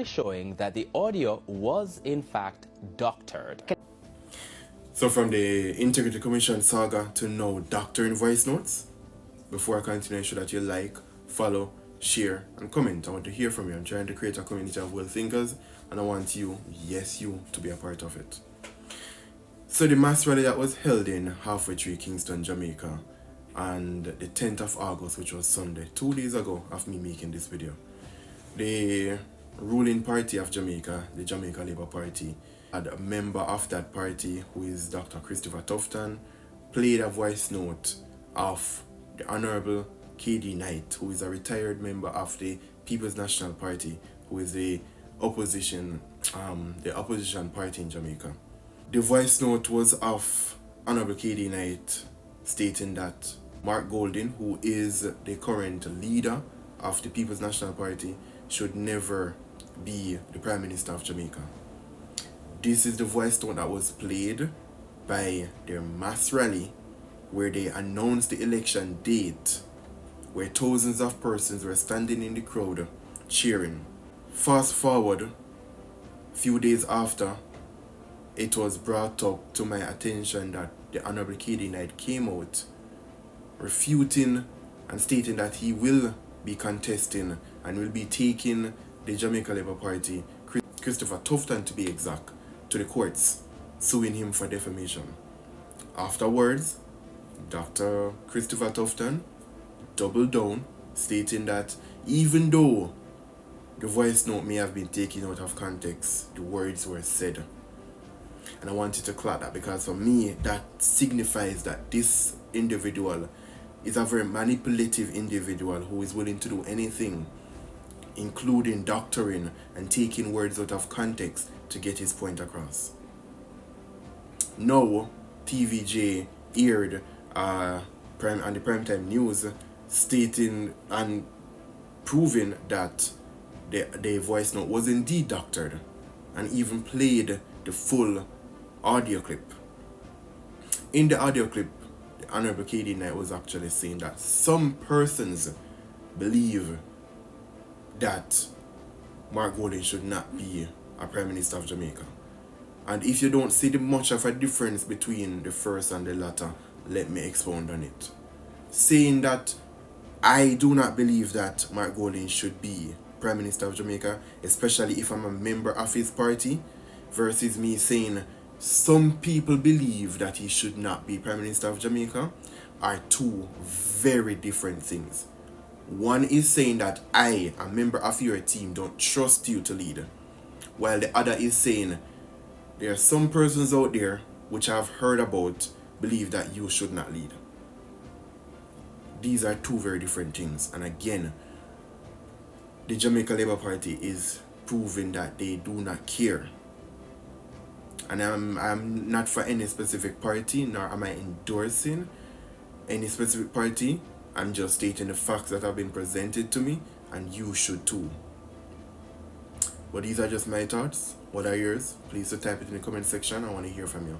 showing that the audio was in fact doctored. So from the Integrity Commission saga to now doctoring voice notes, before I continue, ensure that you like, follow, share, and comment. I want to hear from you. I'm trying to create a community of well thinkers, and I want you, yes you, to be a part of it. So the mass rally that was held in Halfway Tree, Kingston, Jamaica, and the 10th of August, which was Sunday, 2 days ago of me making this video, the ruling party of Jamaica, the Jamaica Labour Party, had a member of that party, who is Dr. Christopher Tufton, played a voice note of the Honorable KD Knight, who is a retired member of the People's National Party, who is the opposition party in Jamaica. The voice note was of Honorable KD Knight stating that Mark Golding, who is the current leader of the People's National Party, should never be the Prime Minister of Jamaica. This is the voice note that was played by their mass rally, where they announced the election date, where thousands of persons were standing in the crowd cheering. Fast forward a few days after, it was brought up to my attention that the Honorable KD Knight came out refuting and stating that he will be contesting and will be taking the Jamaica Labour Party, Christopher Tufton to be exact, to the courts, suing him for defamation. Afterwards, Dr. Christopher Tufton doubled down, stating that even though the voice note may have been taken out of context, the words were said. And I wanted to clock that, because for me that signifies that this individual is a very manipulative individual who is willing to do anything, including doctoring and taking words out of context to get his point across. Now, TVJ aired on the primetime news stating and proving that the voice note was indeed doctored, and even played the full audio clip. In the audio clip, the Honorable KD Knight was actually saying that some persons believe that Mark Golding should not be a Prime Minister of Jamaica. And if you don't see much of a difference between the first and the latter, let me expound on it. Saying that I do not believe that Mark Golding should be Prime Minister of Jamaica, especially if I'm a member of his party, versus me saying some people believe that he should not be Prime Minister of Jamaica, are two very different things. One is saying that I, a member of your team, don't trust you to lead, while the other is saying there are some persons out there which I've heard about believe that you should not lead. These are two very different things, and again, the Jamaica Labour Party is proving that they do not care. And I'm not for any specific party, nor am I endorsing any specific party. I'm just stating the facts that have been presented to me, and you should too. But these are just my thoughts. What are yours? Please type it in the comment section. I want to hear from you.